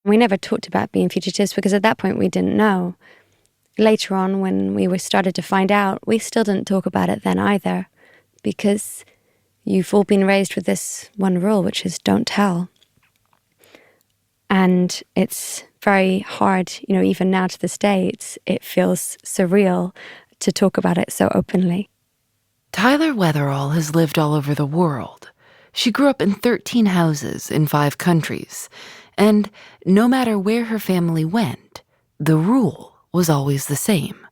We never talked about being fugitives because at that point we didn't know. Later on, when we started to find out, we still didn't talk about it then either, because you've all been raised with this one rule, which is don't tell. And it's very hard, even now to this day, it feels surreal to talk about it so openly. Tyler Wetherall has lived all over the world. She grew up in 13 houses in 5 countries, and no matter where her family went, the rule was always the same.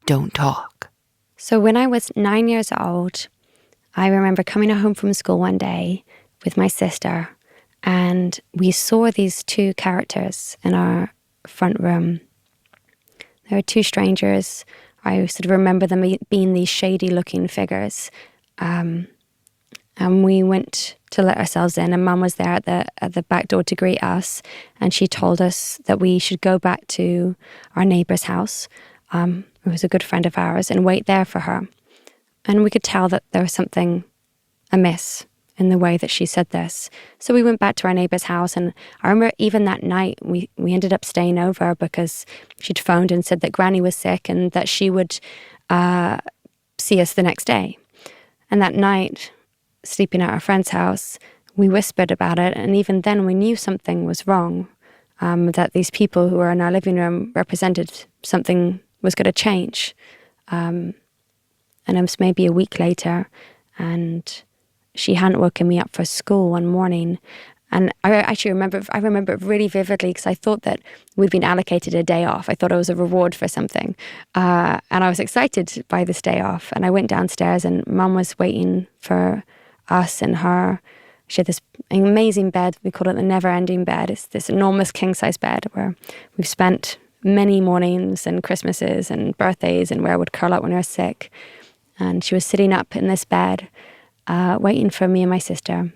Don't talk. So when I was 9 years old, I remember coming home from school one day with my sister, and we saw these 2 characters in our front room. They were 2 strangers. I sort of remember them being these shady-looking figures. And we went to let ourselves in, and Mum was there at the back door to greet us, and she told us that we should go back to our neighbour's house, who was a good friend of ours, and wait there for her. And we could tell that there was something amiss in the way that she said this. So we went back to our neighbour's house, and I remember even that night we ended up staying over because she'd phoned and said that Granny was sick and that she would see us the next day. And that night, sleeping at our friend's house, we whispered about it, and even then we knew something was wrong, that these people who were in our living room represented something was going to change. And it was maybe a week later, and she hadn't woken me up for school one morning. And I remember it really vividly because I thought that we'd been allocated a day off. I thought it was a reward for something. And I was excited by this day off. And I went downstairs, and Mum was waiting for us and her. She had this amazing bed. We called it the never-ending bed. It's this enormous king-size bed where we've spent many mornings and Christmases and birthdays, and where I would curl up when I was sick. And she was sitting up in this bed, waiting for me and my sister.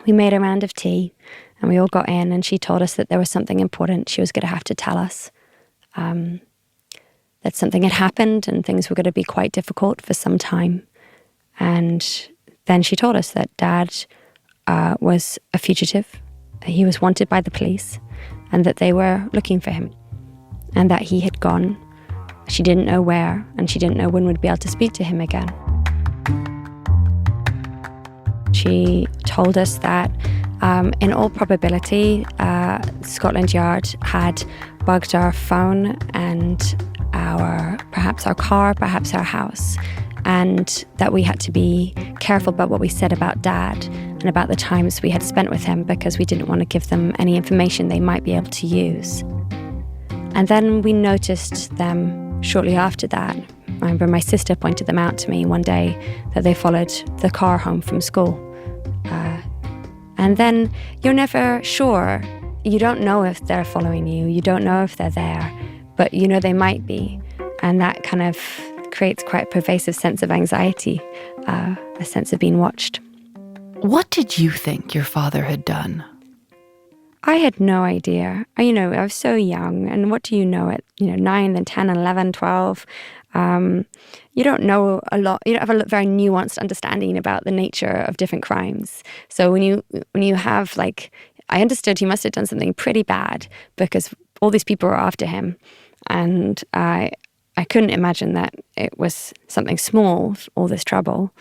We made a round of tea, and we all got in, and she told us that there was something important she was going to have to tell us. That something had happened, and things were going to be quite difficult for some time. And then she told us that Dad was a fugitive. He was wanted by the police, and that they were looking for him, and that he had gone. She didn't know where, and she didn't know when we'd be able to speak to him again. She told us that in all probability, Scotland Yard had bugged our phone and perhaps our car, perhaps our house, and that we had to be careful about what we said about Dad and about the times we had spent with him, because we didn't want to give them any information they might be able to use. And then we noticed them shortly after that. I remember my sister pointed them out to me one day, that they followed the car home from school. And then you're never sure. You don't know if they're following you. You don't know if they're there, but you know they might be. And that kind of creates quite a pervasive sense of anxiety, a sense of being watched. What did you think your father had done? I had no idea. I was so young, and what do you know at 9, then 10, 11, 12? You don't know a lot. You don't have a very nuanced understanding about the nature of different crimes. So when you have, I understood he must have done something pretty bad because all these people were after him, and I couldn't imagine that it was something small, all this trouble.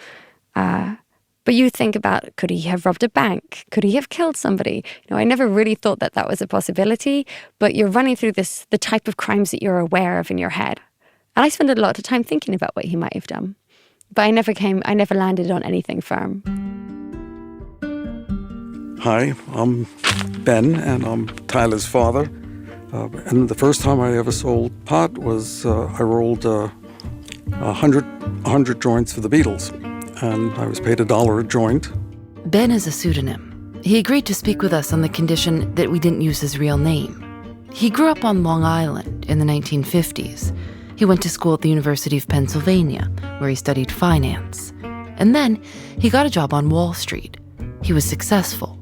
But you think about, could he have robbed a bank? Could he have killed somebody? I never really thought that was a possibility, but you're running through the type of crimes that you're aware of in your head. And I spent a lot of time thinking about what he might have done. But I never landed on anything firm. Hi, I'm Ben, and I'm Tyler's father. And the first time I ever sold pot was I rolled 100 joints for the Beatles, and I was paid $1 a joint. Ben is a pseudonym. He agreed to speak with us on the condition that we didn't use his real name. He grew up on Long Island in the 1950s. He went to school at the University of Pennsylvania, where he studied finance. And then he got a job on Wall Street. He was successful,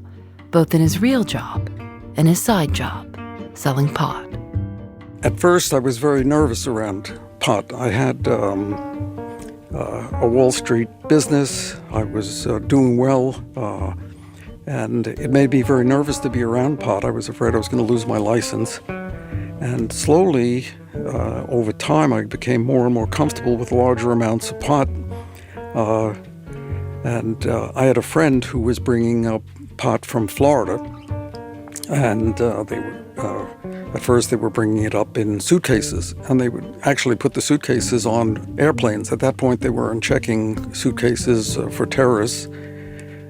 both in his real job and his side job, selling pot. At first, I was very nervous around pot. I had a Wall Street business. I was doing well. And it made me very nervous to be around pot. I was afraid I was going to lose my license. And slowly, over time, I became more and more comfortable with larger amounts of pot. And I had a friend who was bringing up pot from Florida. And at first they were bringing it up in suitcases. And they would actually put the suitcases on airplanes. At that point, they weren't checking suitcases for terrorists.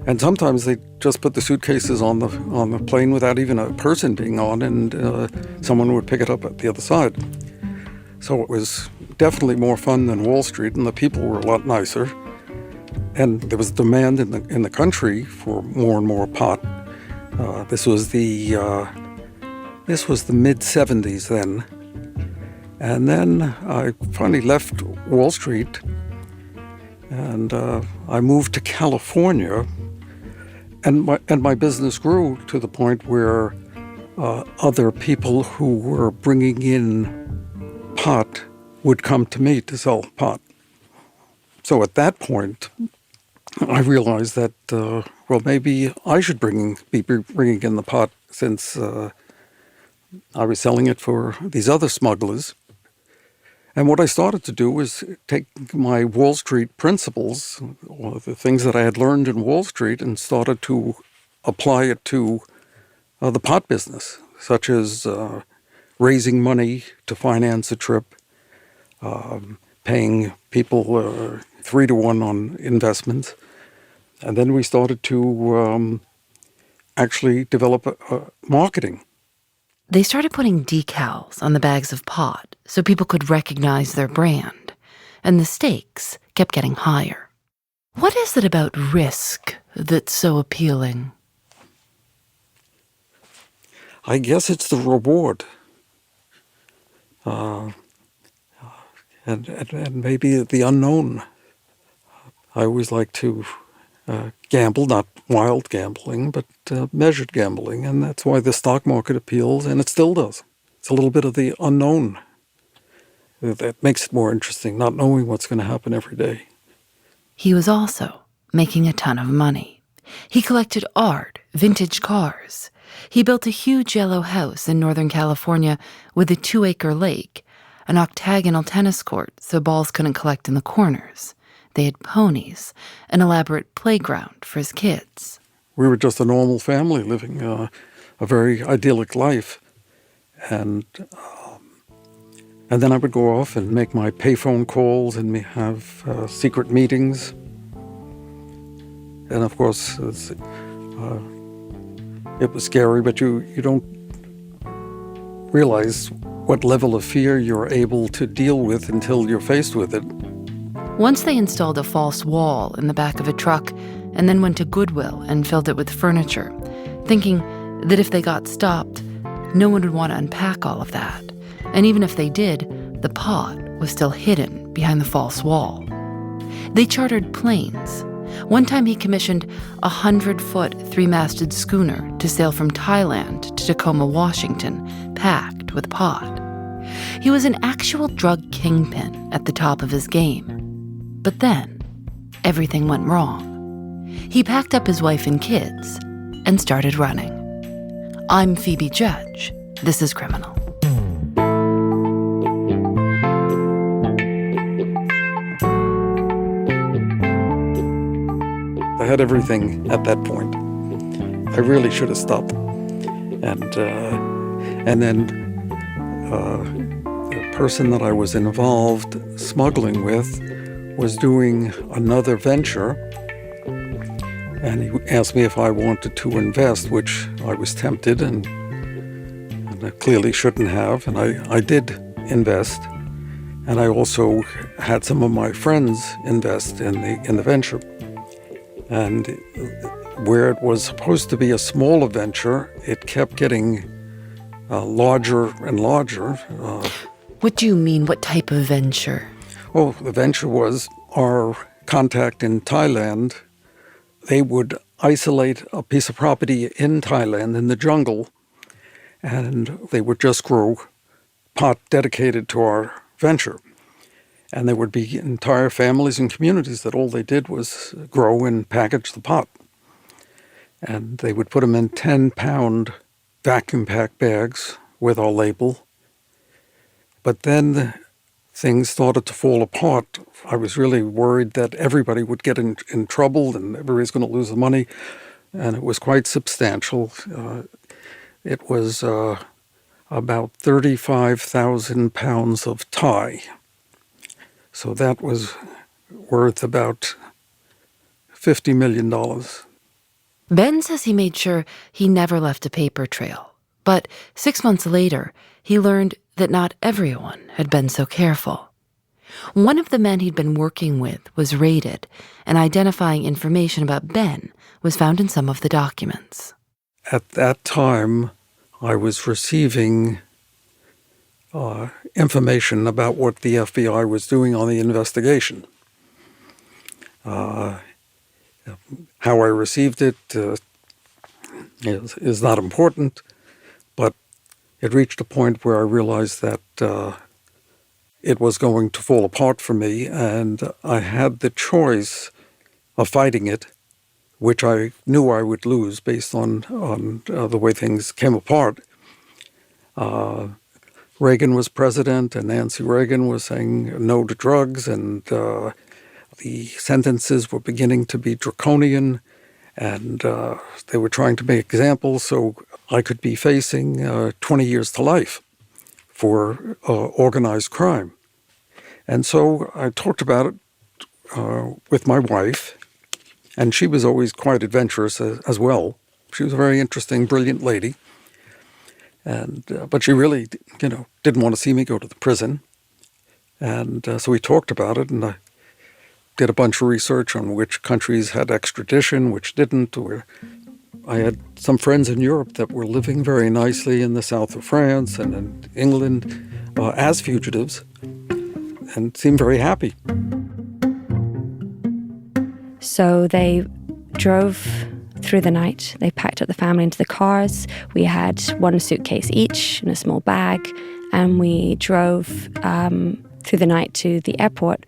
And sometimes they just put the suitcases on the plane without even a person being on, and someone would pick it up at the other side. So it was definitely more fun than Wall Street, and the people were a lot nicer. And there was demand in the country for more and more pot. This was the mid-'70s then. And then I finally left Wall Street, and I moved to California. And my business grew to the point where other people who were bringing in pot would come to me to sell pot. So at that point, I realized that, maybe I should be bringing in the pot, since I was selling it for these other smugglers. And what I started to do was take my Wall Street principles, or the things that I had learned in Wall Street, and started to apply it to the pot business, such as raising money to finance a trip, paying people 3-to-1 on investments. And then we started to actually develop marketing. They started putting decals on the bags of pot so people could recognize their brand, and the stakes kept getting higher. What is it about risk that's so appealing? I guess it's the reward. And maybe the unknown. I always like to gamble, not wild gambling, but measured gambling, and that's why the stock market appeals, and it still does. It's a little bit of the unknown that makes it more interesting, not knowing what's going to happen every day. He was also making a ton of money. He collected art, vintage cars. He built a huge yellow house in Northern California with a 2-acre lake, an octagonal tennis court so balls couldn't collect in the corners. They had ponies, an elaborate playground for his kids. We were just a normal family living a very idyllic life. And then I would go off and make my payphone calls and have secret meetings. And of course, it was scary, but you don't realize what level of fear you're able to deal with until you're faced with it. Once they installed a false wall in the back of a truck and then went to Goodwill and filled it with furniture, thinking that if they got stopped, no one would want to unpack all of that. And even if they did, the pot was still hidden behind the false wall. They chartered planes. One time he commissioned a 100-foot 3-masted schooner to sail from Thailand to Tacoma, Washington, packed with pot. He was an actual drug kingpin at the top of his game. But then, everything went wrong. He packed up his wife and kids and started running. I'm Phoebe Judge. This is Criminal. I had everything at that point. I really should have stopped. And then the person that I was involved smuggling with was doing another venture, and he asked me if I wanted to invest, which I was tempted and I clearly shouldn't have, and I did invest. And I also had some of my friends invest in the venture. And where it was supposed to be a smaller venture, it kept getting larger and larger. What do you mean? What type of venture? Oh, the venture was our contact in Thailand. They would isolate a piece of property in Thailand in the jungle, and they would just grow pot dedicated to our venture. And there would be entire families and communities that all they did was grow and package the pot. and they would put them in 10-pound vacuum pack bags with our label. But then things started to fall apart. I was really worried that everybody would get in trouble and everybody's going to lose the money, and it was quite substantial. It was about 35,000 pounds of Thai. So that was worth about $50 million. Ben says he made sure he never left a paper trail. But 6 months later, he learned that not everyone had been so careful. One of the men he'd been working with was raided, and identifying information about Ben was found in some of the documents. At that time, I was receiving information about what the FBI was doing on the investigation. How I received it is not important, but it reached a point where I realized that it was going to fall apart for me, and I had the choice of fighting it, which I knew I would lose based on the way things came apart. Reagan was president, and Nancy Reagan was saying no to drugs, and the sentences were beginning to be draconian, and they were trying to make examples, so I could be facing 20 years to life for organized crime. And so I talked about it with my wife, and she was always quite adventurous as well. She was a very interesting, brilliant lady, and but she really, didn't want to see me go to the prison. And so we talked about it, and I did a bunch of research on which countries had extradition, which didn't. I had some friends in Europe that were living very nicely in the south of France and in England as fugitives, and seemed very happy. So they drove through the night. They packed up the family into the cars. We had one suitcase each in a small bag, and we drove through the night to the airport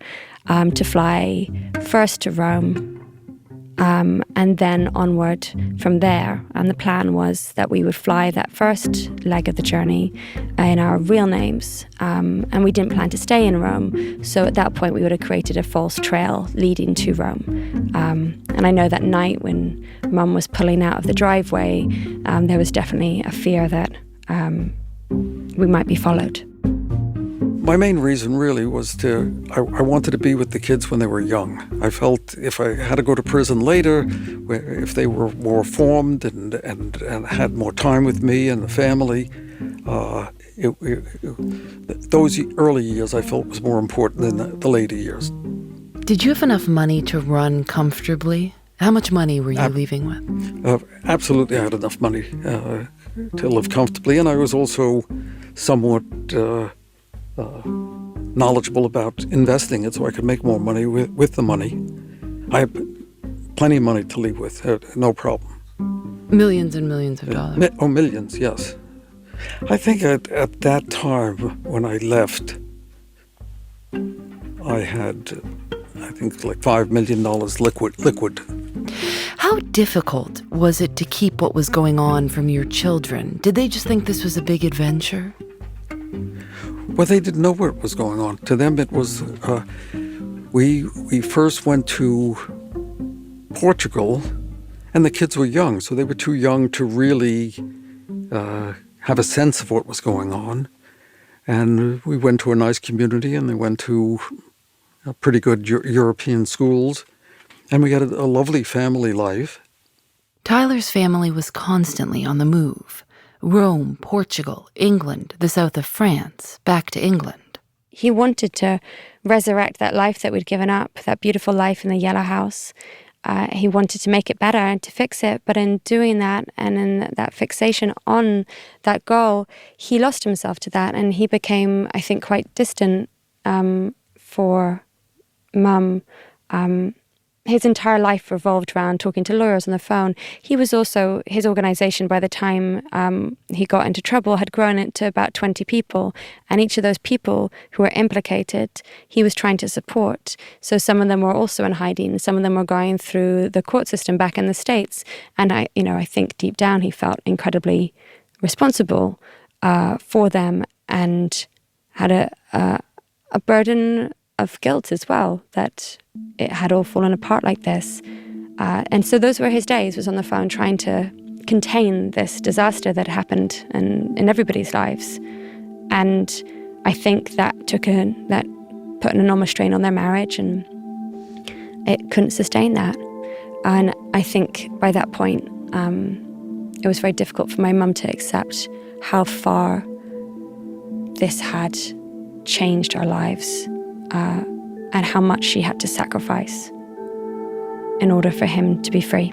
to fly first to Rome and then onward from there. And the plan was that we would fly that first leg of the journey in our real names. And we didn't plan to stay in Rome. So at that point, we would have created a false trail leading to Rome. And I know that night when Mum was pulling out of the driveway, there was definitely a fear that we might be followed. My main reason really was I wanted to be with the kids when they were young. I felt if I had to go to prison later, if they were more formed and had more time with me and the family, those early years I felt was more important than the later years. Did you have enough money to run comfortably? How much money were you leaving with? Absolutely, I had enough money to live comfortably, and I was also somewhat knowledgeable about investing it so I could make more money with the money. I had plenty of money to leave with, no problem. Millions and millions of dollars. Millions, yes. I think at that time when I left, I had, like $5 million liquid. How difficult was it to keep what was going on from your children? Did they just think this was a big adventure? Well, they didn't know what was going on. To them, it was, we first went to Portugal, and the kids were young, so they were too young to really have a sense of what was going on. And we went to a nice community, and they went to pretty good European schools, and we had a lovely family life. Tyler's family was constantly on the move. Rome, Portugal, England, the south of France, back to England. He wanted to resurrect that life that we'd given up, that beautiful life in the yellow house. He wanted to make it better and to fix it, but in doing that and in that fixation on that goal, he lost himself to that, and he became, I think, quite distant for Mum. his entire life revolved around talking to lawyers on the phone. He was also, his organization, by the time he got into trouble, had grown it to about 20 people. And each of those people who were implicated, he was trying to support. So some of them were also in hiding. Some of them were going through the court system back in the States. And I think deep down he felt incredibly responsible for them, and had a burden of guilt as well, that it had all fallen apart like this. And so those were his days, was on the phone trying to contain this disaster that happened in everybody's lives. And I think that put an enormous strain on their marriage, and it couldn't sustain that. And I think by that point, it was very difficult for my mum to accept how far this had changed our lives, and how much she had to sacrifice in order for him to be free.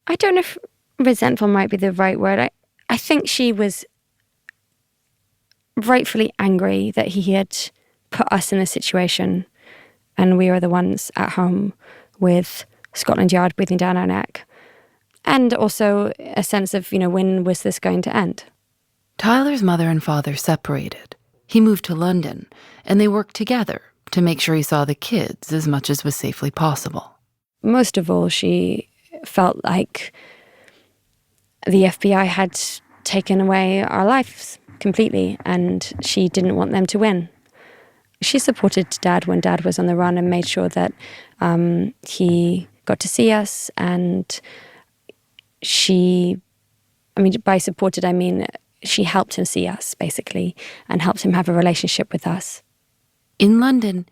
I don't know if resentful might be the right word. I think she was rightfully angry that he had put us in a situation and we were the ones at home with Scotland Yard breathing down our neck. And also a sense of, when was this going to end? Tyler's mother and father separated. He moved to London, and they worked together to make sure he saw the kids as much as was safely possible. Most of all, she felt like the FBI had taken away our lives completely, and she didn't want them to win. She supported Dad when Dad was on the run and made sure that he got to see us, and by supported, I mean she helped him see us, basically, and helped him have a relationship with us. In London,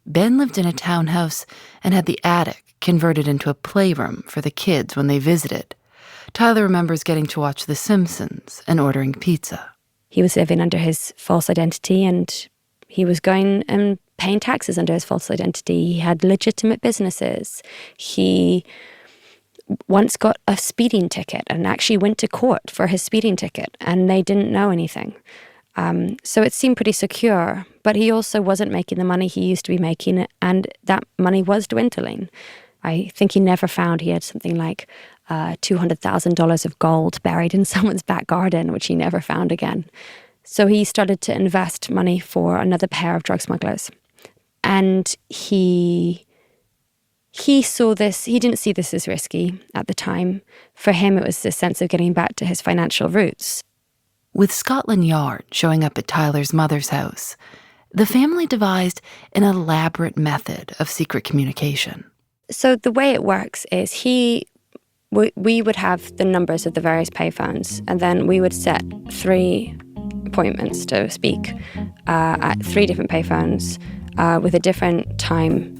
Ben lived in a townhouse and had the attic converted into a playroom for the kids when they visited. Tyler remembers getting to watch The Simpsons and ordering pizza. He was living under his false identity, and he was going and paying taxes under his false identity. He had legitimate businesses. He once got a speeding ticket and actually went to court for his speeding ticket, and they didn't know anything. So it seemed pretty secure, but he also wasn't making the money he used to be making, and that money was dwindling. I think he never found he had something like $200,000 of gold buried in someone's back garden, which he never found again. So he started to invest money for another pair of drug smugglers. And he saw this, he didn't see this as risky at the time. For him, it was this sense of getting back to his financial roots. With Scotland Yard showing up at Tyler's mother's house, the family devised an elaborate method of secret communication. So the way it works is we would have the numbers of the various payphones, and then we would set 3 appointments to speak at 3 different payphones with a different time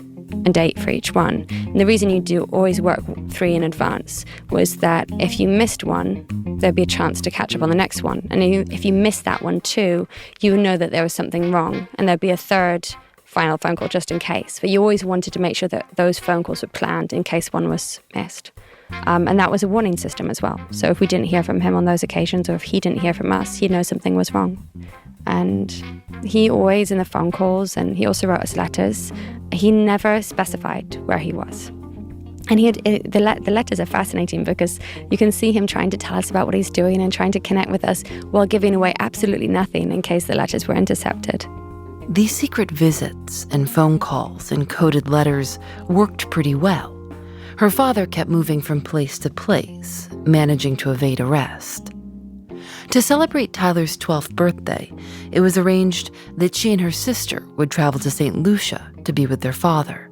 and date for each one. And the reason you do always work 3 in advance was that if you missed one, there'd be a chance to catch up on the next one. And if you missed that one too, you would know that there was something wrong, and there'd be a third final phone call just in case. But you always wanted to make sure that those phone calls were planned in case one was missed. And that was a warning system as well. So if we didn't hear from him on those occasions, or if he didn't hear from us, he'd know something was wrong. And he always, in the phone calls, and he also wrote us letters, he never specified where he was. And the letters are fascinating because you can see him trying to tell us about what he's doing and trying to connect with us while giving away absolutely nothing in case the letters were intercepted. These secret visits and phone calls and coded letters worked pretty well. Her father kept moving from place to place, managing to evade arrest. To celebrate Tyler's 12th birthday, it was arranged that she and her sister would travel to St. Lucia to be with their father.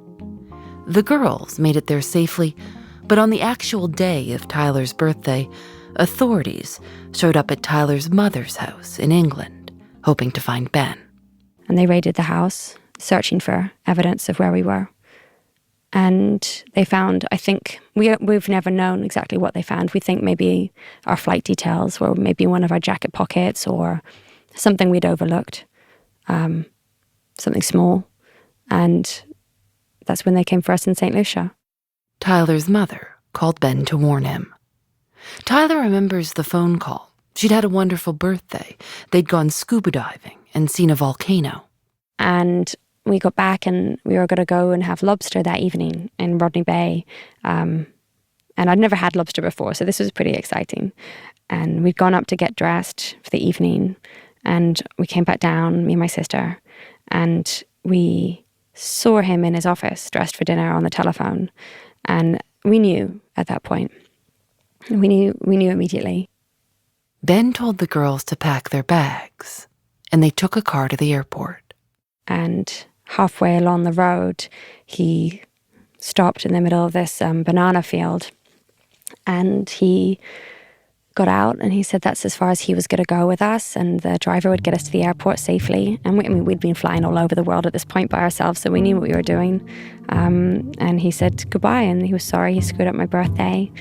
The girls made it there safely, but on the actual day of Tyler's birthday, authorities showed up at Tyler's mother's house in England, hoping to find Ben. And they raided the house, searching for evidence of where we were. And they found, I think, we've never known exactly what they found. We think maybe our flight details, or maybe one of our jacket pockets, or something we'd overlooked, something small. And that's when they came for us in St. Lucia. Tyler's mother called Ben to warn him. Tyler remembers the phone call. She'd had a wonderful birthday. They'd gone scuba diving and seen a volcano. And we got back and we were going to go and have lobster that evening in Rodney Bay. And I'd never had lobster before, so this was pretty exciting. And we'd gone up to get dressed for the evening. And we came back down, me and my sister, and we saw him in his office, dressed for dinner on the telephone. And we knew at that point. We knew immediately. Ben told the girls to pack their bags, and they took a car to the airport. And halfway along the road, he stopped in the middle of this banana field. And he got out and he said that's as far as he was going to go with us, and the driver would get us to the airport safely. And we'd been flying all over the world at this point by ourselves, so we knew what we were doing. And he said goodbye, and he was sorry he screwed up my birthday.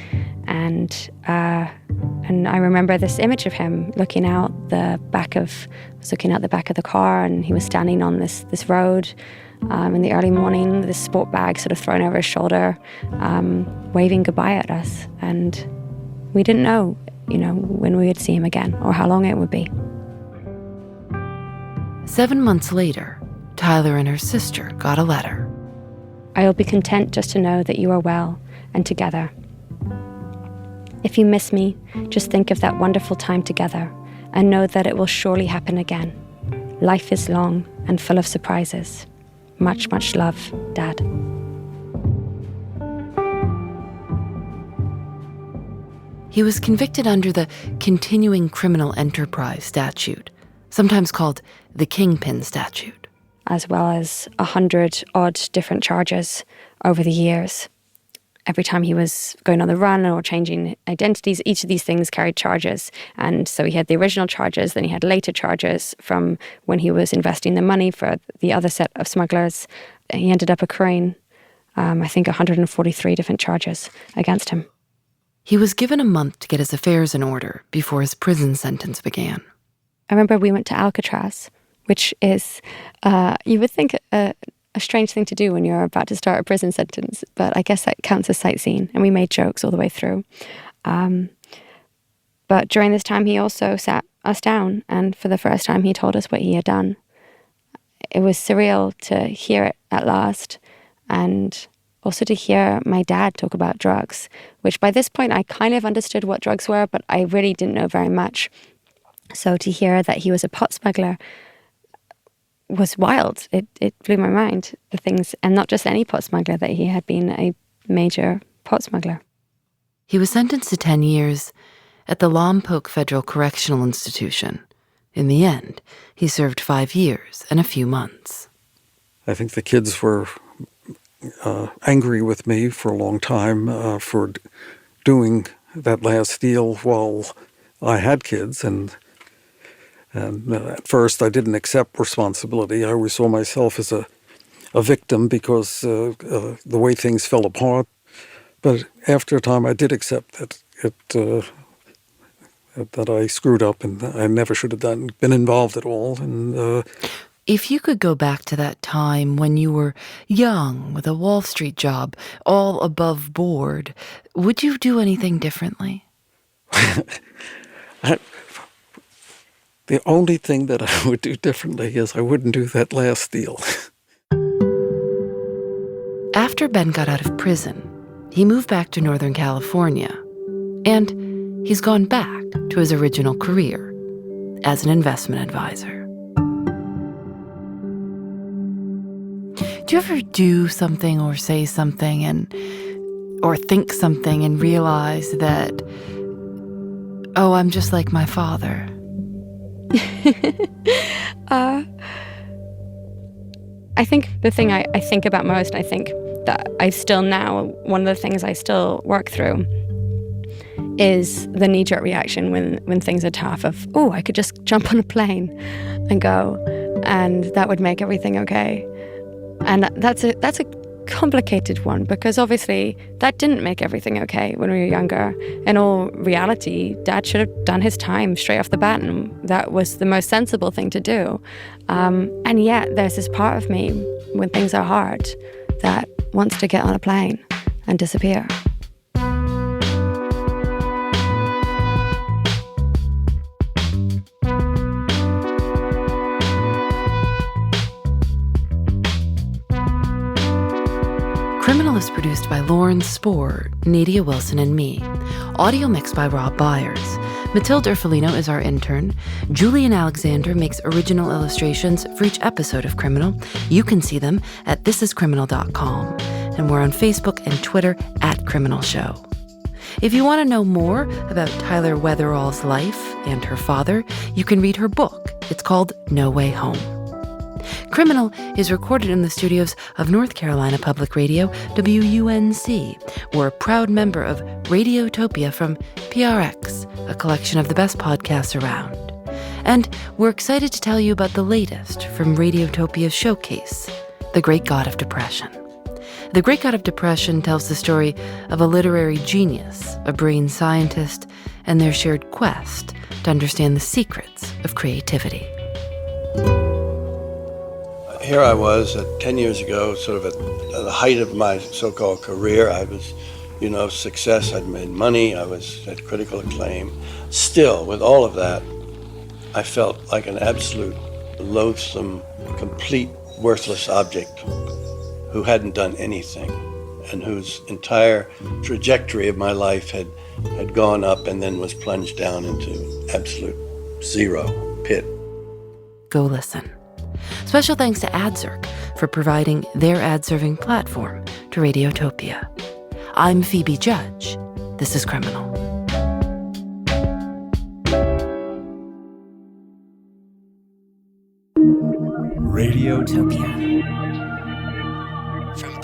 And I remember this image of him looking out the back of the car, and he was standing on this road in the early morning, this sport bag sort of thrown over his shoulder, waving goodbye at us. And we didn't know, when we would see him again or how long it would be. 7 months later, Tyler and her sister got a letter. I will be content just to know that you are well and together. If you miss me, just think of that wonderful time together and know that it will surely happen again. Life is long and full of surprises. Much, much love, Dad. He was convicted under the Continuing Criminal Enterprise statute, sometimes called the Kingpin statute. As well as 100-odd different charges over the years. Every time he was going on the run or changing identities, each of these things carried charges. And so he had the original charges, then he had later charges from when he was investing the money for the other set of smugglers. He ended up accruing, I think, 143 different charges against him. He was given a month to get his affairs in order before his prison sentence began. I remember we went to Alcatraz, which is, you would think a strange thing to do when you're about to start a prison sentence, but I guess that counts as sightseeing, and we made jokes all the way through. But during this time, he also sat us down, and for the first time, he told us what he had done. It was surreal to hear it at last, and also to hear my dad talk about drugs, which by this point, I kind of understood what drugs were, but I really didn't know very much. So to hear that he was a pot smuggler was wild. It blew my mind, the things, and not just any pot smuggler, that he had been a major pot smuggler. He was sentenced to 10 years at the Lompoc Federal Correctional Institution. In the end, he served 5 years and a few months. I think the kids were angry with me for a long time for doing that last deal while I had kids, and at first I didn't accept responsibility. I always saw myself as a victim because the way things fell apart. But after a time, I did accept that that I screwed up and I never should have been involved at all. And if you could go back to that time when you were young with a Wall Street job, all above board, would you do anything differently? The only thing that I would do differently is I wouldn't do that last deal. After Ben got out of prison, he moved back to Northern California, and he's gone back to his original career as an investment advisor. Do you ever do something or say something or think something and realize that, oh, I'm just like my father? I think the thing I think about most, I think that I still now, one of the things I still work through is the knee-jerk reaction when things are tough of, oh, I could just jump on a plane and go, and that would make everything okay. And that's a complicated one, because obviously that didn't make everything okay when we were younger. In all reality, Dad should have done his time straight off the bat, and that was the most sensible thing to do. And yet there's this part of me when things are hard that wants to get on a plane and disappear. Criminal is produced by Lauren Spohr, Nadia Wilson, and me. Audio mixed by Rob Byers. Matilda Urfolino is our intern. Julian Alexander makes original illustrations for each episode of Criminal. You can see them at thisiscriminal.com. And we're on Facebook and Twitter at Criminal Show. If you want to know more about Tyler Wetherall's life and her father, you can read her book. It's called No Way Home. Criminal is recorded in the studios of North Carolina Public Radio, WUNC. We're a proud member of Radiotopia from PRX, a collection of the best podcasts around. And we're excited to tell you about the latest from Radiotopia's showcase, The Great God of Depression. The Great God of Depression tells the story of a literary genius, a brain scientist, and their shared quest to understand the secrets of creativity. Here I was 10 years ago, sort of at the height of my so-called career. I was, success. I'd made money. I had critical acclaim. Still, with all of that, I felt like an absolute loathsome, complete, worthless object who hadn't done anything and whose entire trajectory of my life had gone up and then was plunged down into absolute zero pit. Go listen. Special thanks to AdZerk for providing their ad-serving platform to Radiotopia. I'm Phoebe Judge. This is Criminal. Radiotopia from